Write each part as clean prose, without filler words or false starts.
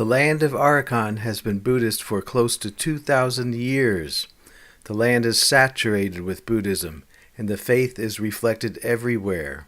land of Arakan has been Buddhist for close to 2,000 years. The land is saturated with Buddhism, and the faith is reflected everywhere.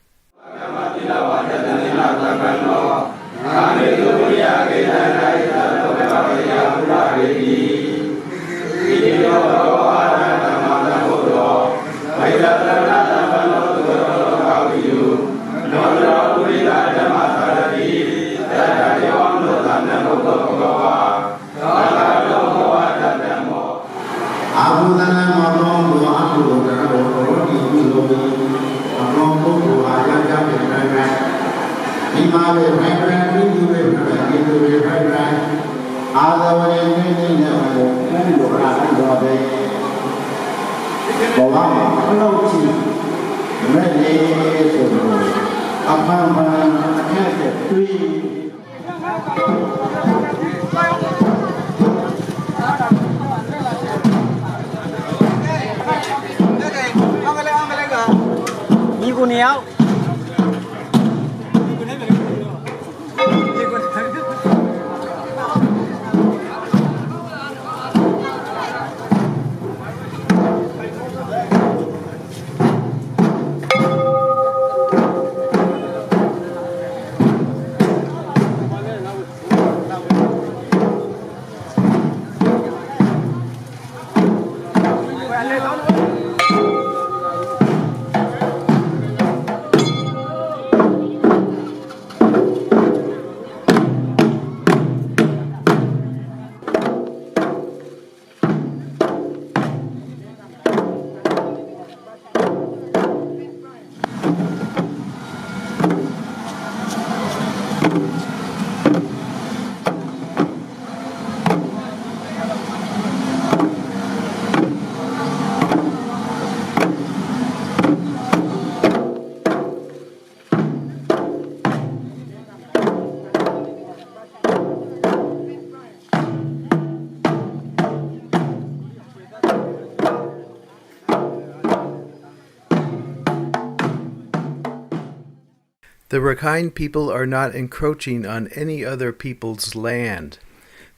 The Rakhine people are not encroaching on any other people's land.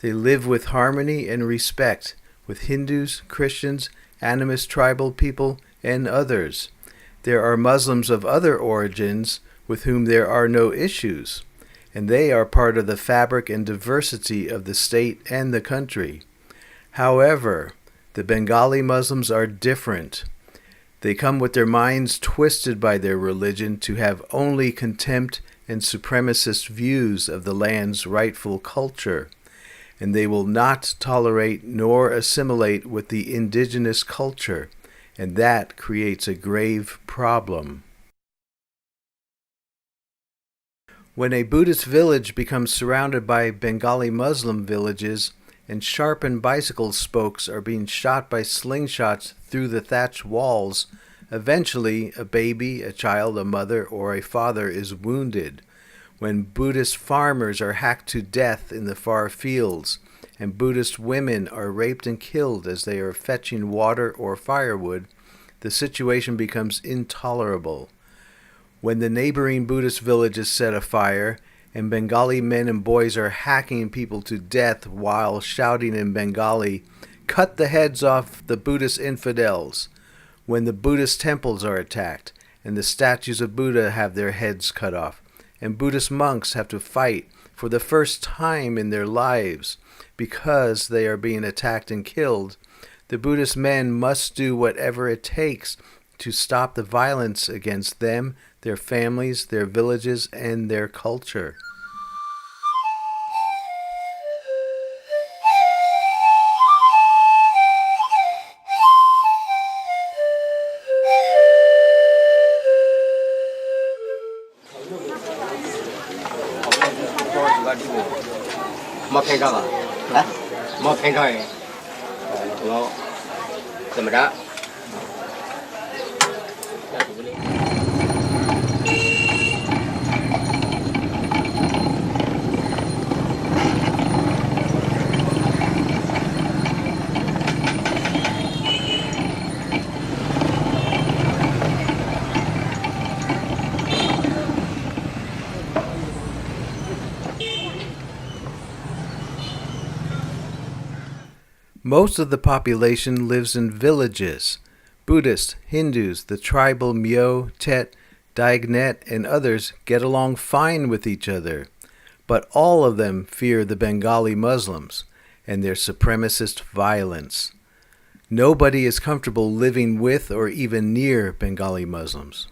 They live with harmony and respect with Hindus, Christians, animist tribal people, and others. There are Muslims of other origins with whom there are no issues, and they are part of the fabric and diversity of the state and the country. However, the Bengali Muslims are different. They come with their minds twisted by their religion to have only contempt and supremacist views of the land's rightful culture, and they will not tolerate nor assimilate with the indigenous culture, and that creates a grave problem. When a Buddhist village becomes surrounded by Bengali Muslim villages, and sharpened bicycle spokes are being shot by slingshots through the thatched walls, eventually a baby, a child, a mother, or a father is wounded. When Buddhist farmers are hacked to death in the far fields, and Buddhist women are raped and killed as they are fetching water or firewood, the situation becomes intolerable. When the neighboring Buddhist village is set afire, and Bengali men and boys are hacking people to death while shouting in Bengali, "Cut the heads off the Buddhist infidels," when the Buddhist temples are attacked, and the statues of Buddha have their heads cut off, and Buddhist monks have to fight for the first time in their lives because they are being attacked and killed, the Buddhist men must do whatever it takes to stop the violence against them, their families, their villages, and their culture. Most of the population lives in villages. Buddhists, Hindus, the tribal Myo, Tet, Daignet, and others get along fine with each other. But all of them fear the Bengali Muslims and their supremacist violence. Nobody is comfortable living with or even near Bengali Muslims.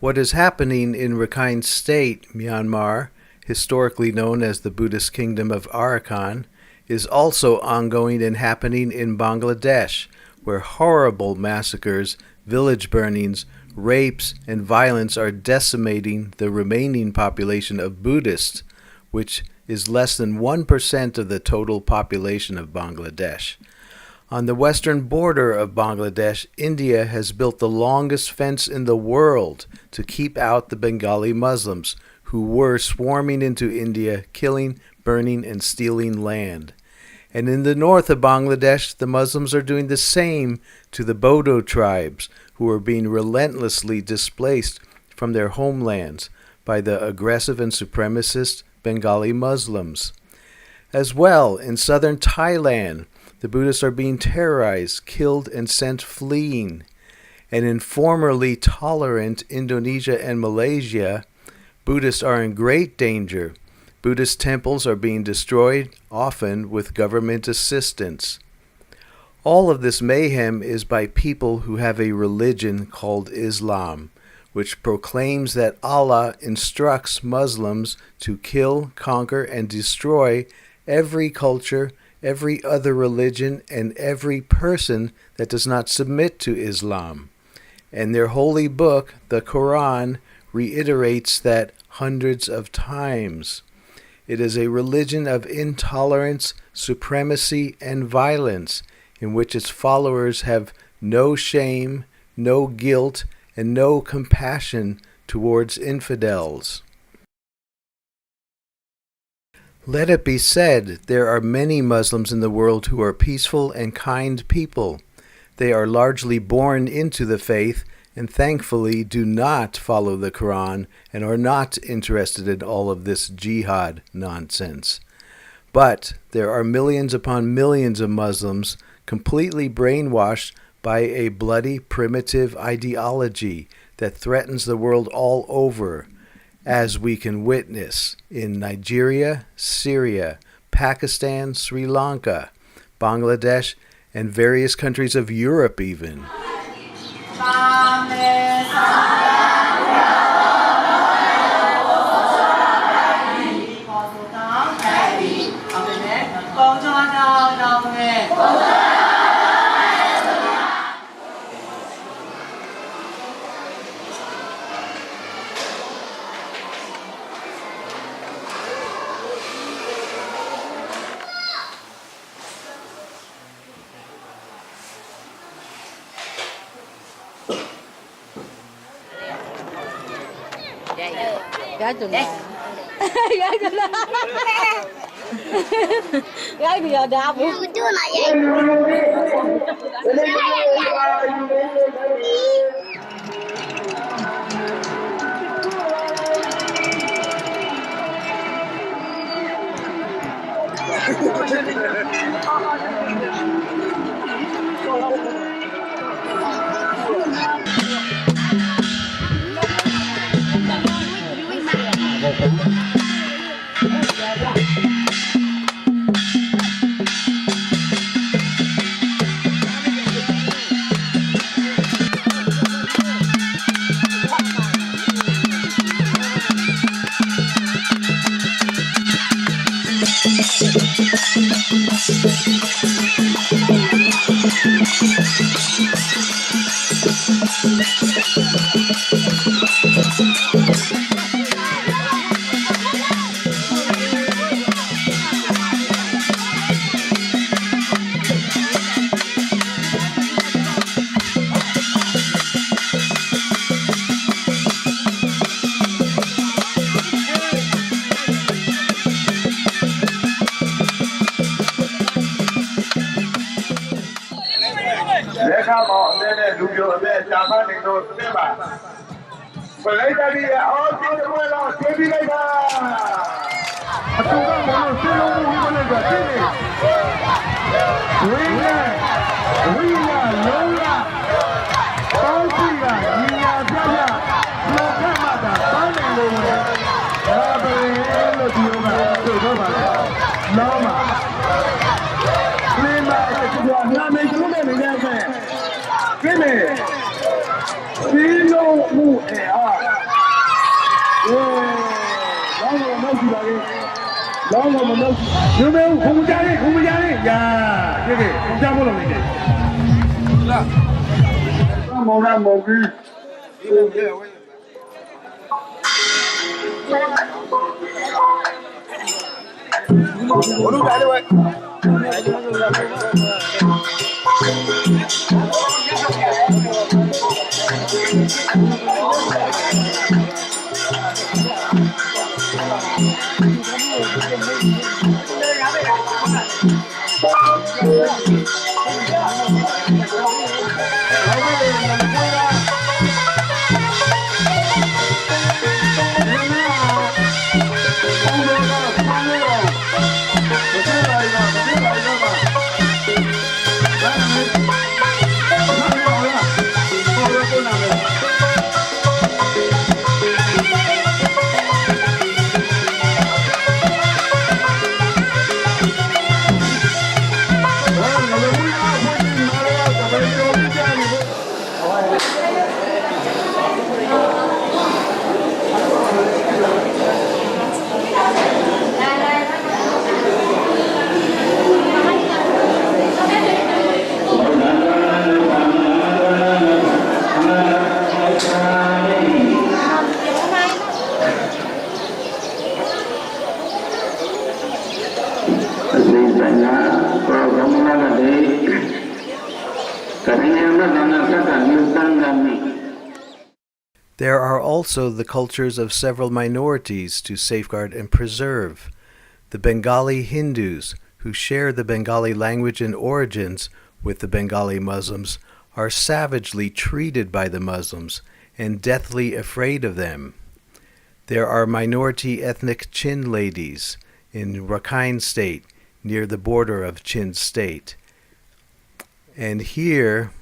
What is happening in Rakhine State, Myanmar, historically known as the Buddhist kingdom of Arakan, is also ongoing and happening in Bangladesh, where horrible massacres, village burnings, rapes, and violence are decimating the remaining population of Buddhists, which is less than 1% of the total population of Bangladesh. On the western border of Bangladesh, India has built the longest fence in the world to keep out the Bengali Muslims, who were swarming into India, killing, burning, and stealing land. And in the north of Bangladesh, the Muslims are doing the same to the Bodo tribes, who are being relentlessly displaced from their homelands by the aggressive and supremacist Bengali Muslims. As well, in southern Thailand, the Buddhists are being terrorized, killed, and sent fleeing. And in formerly tolerant Indonesia and Malaysia, Buddhists are in great danger. Buddhist temples are being destroyed, often with government assistance. All of this mayhem is by people who have a religion called Islam, which proclaims that Allah instructs Muslims to kill, conquer, and destroy every culture, every other religion, and every person that does not submit to Islam. And their holy book, the Quran, reiterates that hundreds of times. It is a religion of intolerance, supremacy, and violence, in which its followers have no shame, no guilt, and no compassion towards infidels. Let it be said, there are many Muslims in the world who are peaceful and kind people. They are largely born into the faith and thankfully do not follow the Quran and are not interested in all of this jihad nonsense. But there are millions upon millions of Muslims completely brainwashed by a bloody, primitive ideology that threatens the world all over, as we can witness in Nigeria, Syria, Pakistan, Sri Lanka, Bangladesh, and various countries of Europe even. Gái tuần này. Gái tuần này. Gái bây giờ đạp. Chưa là vậy. There are also the cultures of several minorities to safeguard and preserve. The Bengali Hindus, who share the Bengali language and origins with the Bengali Muslims, are savagely treated by the Muslims and deathly afraid of them. There are minority ethnic Chin ladies in Arakan state, near the border of Chin state. And here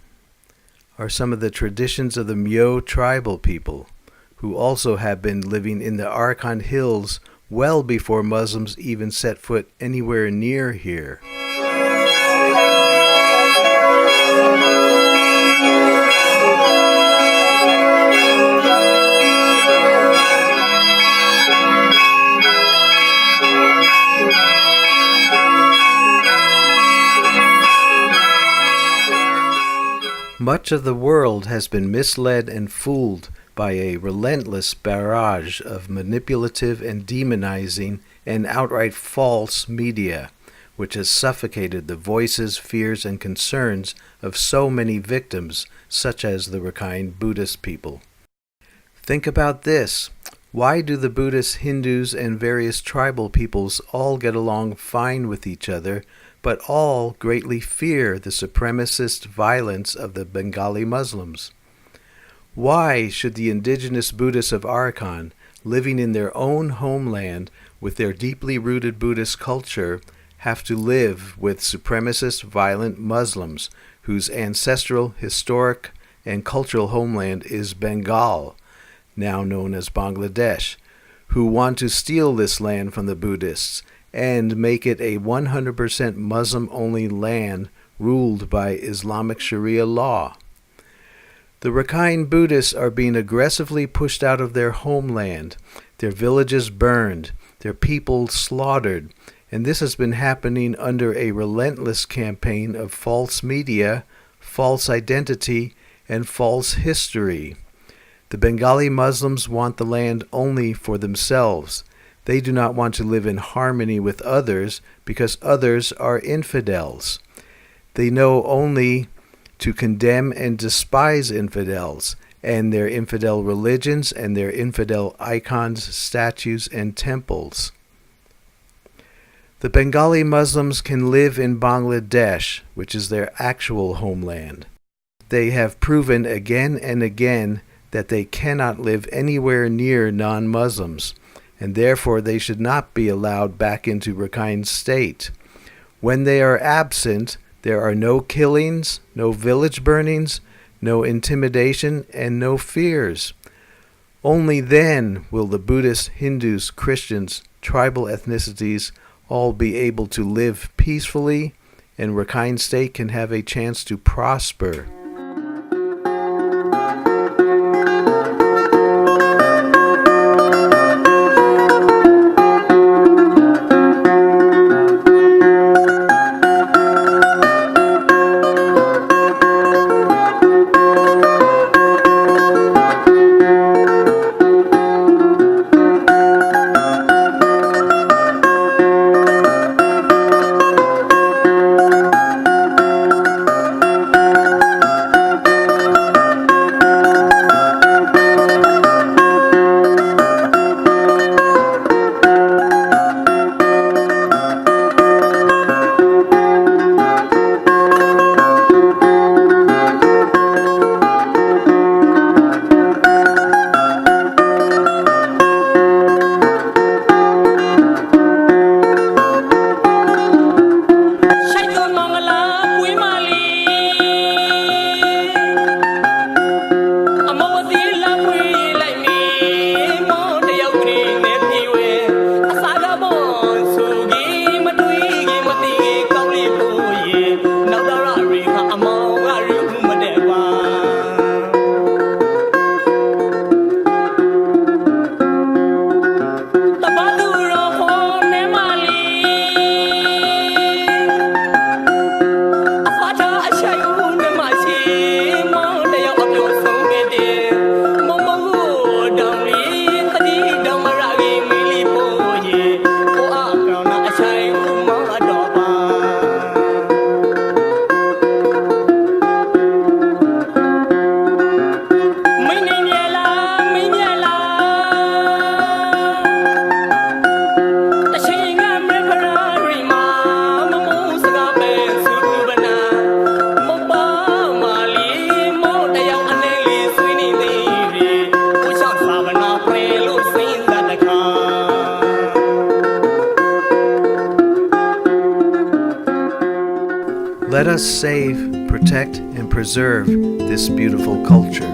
are some of the traditions of the Myo tribal people, who also have been living in the Arakan hills well before Muslims even set foot anywhere near here. Much of the world has been misled and fooled by a relentless barrage of manipulative and demonizing and outright false media, which has suffocated the voices, fears, and concerns of so many victims, such as the Rakhine Buddhist people. Think about this. Why do the Buddhists, Hindus, and various tribal peoples all get along fine with each other, but all greatly fear the supremacist violence of the Bengali Muslims? Why should the indigenous Buddhists of Arakan, living in their own homeland with their deeply rooted Buddhist culture, have to live with supremacist violent Muslims whose ancestral, historic, and cultural homeland is Bengal, now known as Bangladesh, who want to steal this land from the Buddhists and make it a 100% Muslim-only land ruled by Islamic Sharia law? The Rakhine Buddhists are being aggressively pushed out of their homeland, their villages burned, their people slaughtered, and this has been happening under a relentless campaign of false media, false identity, and false history. The Bengali Muslims want the land only for themselves. They do not want to live in harmony with others because others are infidels. They know only to condemn and despise infidels and their infidel religions and their infidel icons, statues, and temples. The Bengali Muslims can live in Bangladesh, which is their actual homeland. They have proven again and again that they cannot live anywhere near non-Muslims, and therefore they should not be allowed back into Rakhine State. When they are absent, there are no killings, no village burnings, no intimidation, and no fears. Only then will the Buddhists, Hindus, Christians, tribal ethnicities all be able to live peacefully, and Rakhine State can have a chance to prosper. Let us save, protect, and preserve this beautiful culture.